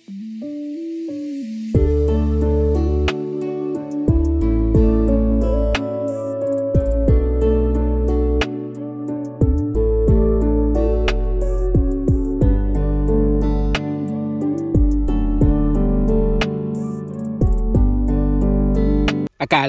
Akala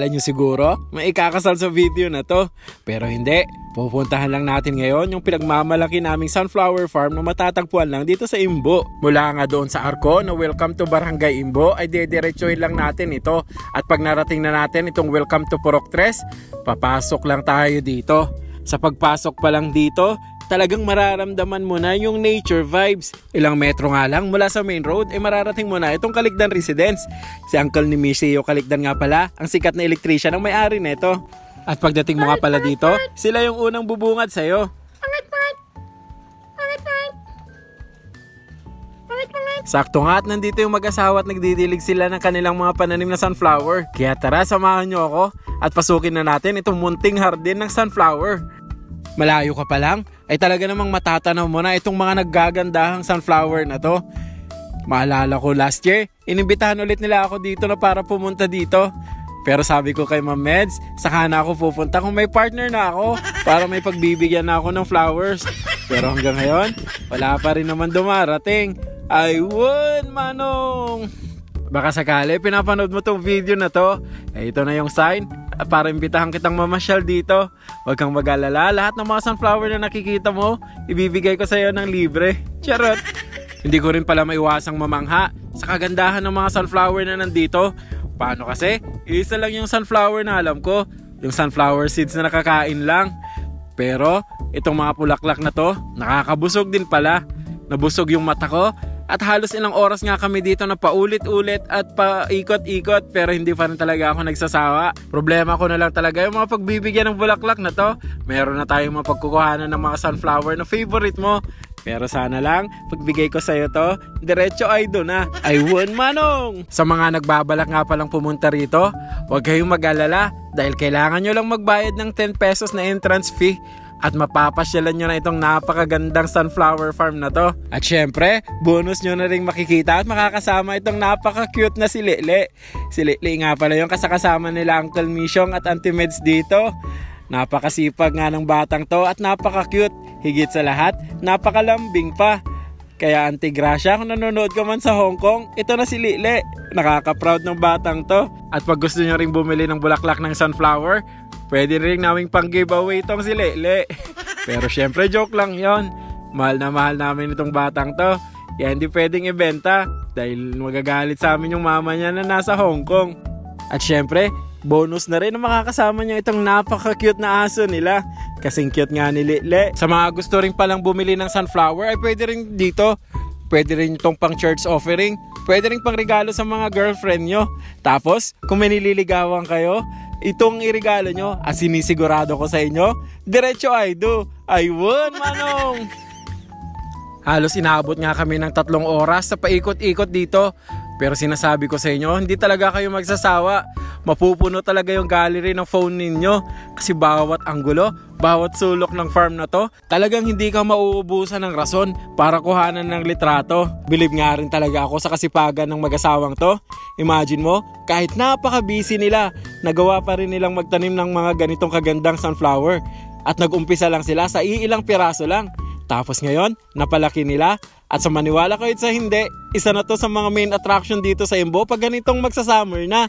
nyo siguro may ikakasal sa video na to, pero hindi. Pupuntahan lang natin ngayon yung pinagmamalaki naming sunflower farm na matatagpuan lang dito sa Imbo. Mula nga doon sa Arco na welcome to Barangay Imbo ay dediretsuhin lang natin ito. At pag narating na natin itong welcome to Purok 3, papasok lang tayo dito. Sa pagpasok pa lang dito, talagang mararamdaman mo na yung nature vibes. Ilang metro nga lang mula sa main road ay mararating mo na itong Caligdan Residence. Si Uncle ni Michio Caligdan nga pala, ang sikat na electrician ang may-ari nito. At pagdating mo nga pala dito, sila yung unang bubungad sa'yo. Sakto nga at nandito yung mag-asawa at nagdidilig sila ng kanilang mga pananim na sunflower. Kaya tara, samahan nyo ako at pasukin na natin itong munting hardin ng sunflower. Malayo ka pa lang, ay talaga namang matatanaw mo na itong mga naggagandahang sunflower na to. Maalala ko last year, inimbitahan ulit nila ako dito na para pumunta dito. Pero sabi ko kay Ma'am Meds, saka na ako pupunta kung may partner na ako para may pagbibigyan na ako ng flowers. Pero hanggang ngayon, wala pa rin naman dumarating. Ayun, Manong! Baka sakali, pinapanood mo tong video na to. Ito na yung sign para imbitahan kitang mamasyal dito. Huwag kang mag-alala, lahat ng mga sunflower na nakikita mo, ibibigay ko sa'yo ng libre. Charot! Hindi ko rin pala maiwasang mamangha sa kagandahan ng mga sunflower na nandito. Paano kasi? Isa lang yung sunflower na alam ko. Yung sunflower seeds na nakakain lang. Pero itong mga bulaklak na to, nakakabusog din pala. Nabusog yung mata ko. At halos ilang oras nga kami dito na paulit-ulit at paikot-ikot, pero hindi pa rin talaga ako nagsasawa. Problema ko na lang talaga yung mga pagbibigyan ng bulaklak na to. Meron na tayong mapagkukuhanan ng mga sunflower na favorite mo. Pero sana lang, pagbigay ko sa'yo to, diretso ay doon na. Ayun, Manong! Sa mga nagbabalak nga palang pumunta rito, huwag kayong mag-alala dahil kailangan nyo lang magbayad ng 10 pesos na entrance fee. At mapapasyalan nyo na itong napakagandang sunflower farm na to. At syempre, bonus nyo na rin makikita at makakasama itong napaka-cute na si Lele. Si Lele nga pala yung kasakasama nila Uncle Misyong at Auntie Meds dito. Napakasipag nga ng batang to at napaka-cute. Higit sa lahat, napakalambing pa. Kaya Auntie Gracia, kung nanonood ka man sa Hong Kong, ito na si Lele. Nakaka-proud ng batang to. At pag gusto nyo rin bumili ng bulaklak ng sunflower, pwede rin naming pang giveaway itong si Lele. Pero syempre joke lang yon. Mahal na mahal namin itong batang to. Kaya hindi pwedeng ibenta dahil magagalit sa amin yung mama niya na nasa Hong Kong. At syempre, bonus na rin na makakasama niya itong napaka-cute na aso nila. Kasing cute nga ni Lele. Sa mga gusto rin palang bumili ng sunflower ay pwede rin dito. Pwede rin itong pang church offering. Pwede rin pang regalo sa mga girlfriend nyo. Tapos, kung may nililigawan kayo, itong irigalo nyo, sinisigurado ko sa inyo, diretso ay do. Ayun, Manong! Halos inaabot nga kami ng 3 oras sa paikot-ikot dito. Pero sinasabi ko sa inyo, hindi talaga kayo magsasawa. Mapupuno talaga yung gallery ng phone ninyo. Kasi bawat anggulo, bawat sulok ng farm na to, talagang hindi ka mauubusan ng rason para kuhanan ng litrato. Believe nga rin talaga ako sa kasipagan ng mag-asawang to. Imagine mo, kahit napaka-busy nila, nagawa pa rin nilang magtanim ng mga ganitong kagandang sunflower. At nag-umpisa lang sila sa iilang piraso lang. Tapos ngayon, napalaki nila. At sa maniwala ko sa hindi, isa na to sa mga main attraction dito sa Imbo pag ganitong magsasummer na.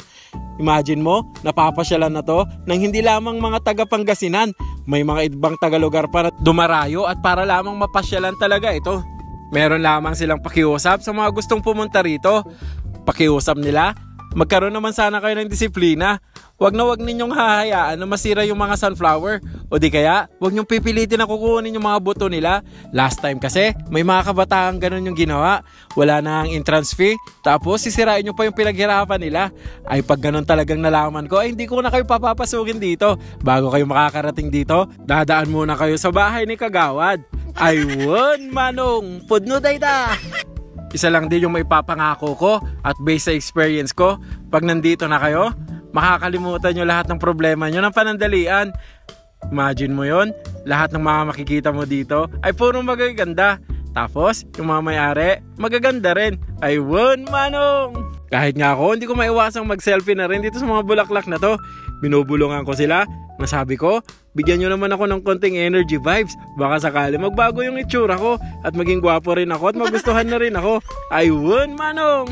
Imagine mo, napapasyalan na to ng hindi lamang mga taga-Pangasinan. May mga ibang taga-lugar pa na dumarayo at para lamang mapasyalan talaga ito. Meron lamang silang pakiusap sa mga gustong pumunta rito. Pakiusap nila, magkaroon naman sana kayo ng disiplina. Wag ninyong hahayaan na masira yung mga sunflower. O di kaya, wag nyong pipilitin na kukunin yung mga buto nila. Last time kasi, may mga kabataan ganun yung ginawa. Wala na ang entrance fee. Tapos sisirain nyo pa yung pinaghirapan nila. Ay pag ganun talagang nalaman ko, ay hindi ko na kayo papapasukin dito. Bago kayo makakarating dito, dadaan muna kayo sa bahay ni Kagawad. Ayun, Manong! Pudno dayda! Isa lang din yung may papangako ko at based sa experience ko, pag nandito na kayo, makakalimutan nyo lahat ng problema nyo ng panandalian. Imagine mo yon, lahat ng mga makikita mo dito ay puro magaganda. Tapos, yung mga may-ari, magaganda rin. Ayun, manong! Kahit nga ako, hindi ko maiwasang mag-selfie na rin dito sa mga bulaklak na to. Binubulungan ko sila. Nasabi ko, bigyan nyo naman ako ng konting energy vibes. Baka sakali magbago yung itsura ko at maging gwapo rin ako at magustuhan na rin ako. Ayun, manong!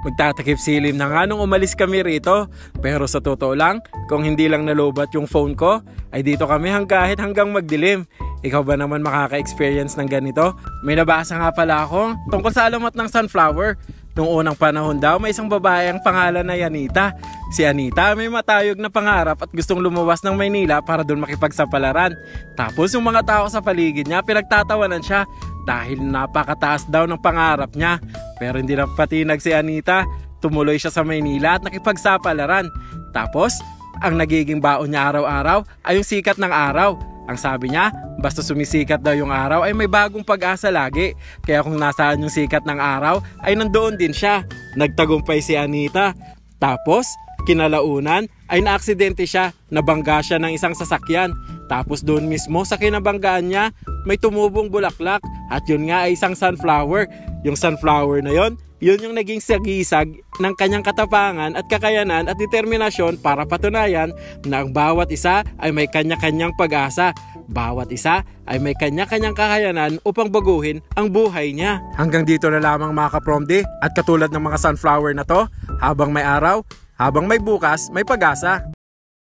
Magtatakip silim na nga nung umalis kami rito. Pero sa totoo lang, kung hindi lang nalobat yung phone ko, ay dito kami kahit hanggang magdilim. Ikaw ba naman makaka-experience ng ganito? May nabasa nga pala ako tungkol sa alamat ng sunflower. Noong unang panahon daw, may isang babae ang pangalan na Anita. Si Anita may matayog na pangarap at gustong lumawas ng Maynila para doon makipagsapalaran. Tapos yung mga tao sa paligid niya pinagtatawanan siya dahil napakataas daw ng pangarap niya. Pero hindi na patinag si Anita. Tumuloy siya sa Maynila at nakipagsapalaran. Tapos, ang nagiging baon niya araw-araw ay yung sikat ng araw. Ang sabi niya, basta sumisikat daw yung araw ay may bagong pag-asa lagi. Kaya kung nasaan yung sikat ng araw ay nandoon din siya. Nagtagumpay si Anita. Tapos, kinalaunan ay naaksidente siya. Nabangga siya ng isang sasakyan. Tapos doon mismo sa kinabanggaan niya, may tumubong bulaklak. At yun nga ay isang sunflower. Yung sunflower na yun yung naging sagisag ng kanyang katapangan at kakayanan at determinasyon para patunayan na ang bawat isa ay may kanya-kanyang pag-asa. Bawat isa ay may kanya-kanyang kakayanan upang baguhin ang buhay niya. Hanggang dito na lamang mga kapromdi at katulad ng mga sunflower na to, habang may araw, habang may bukas, may pag-asa.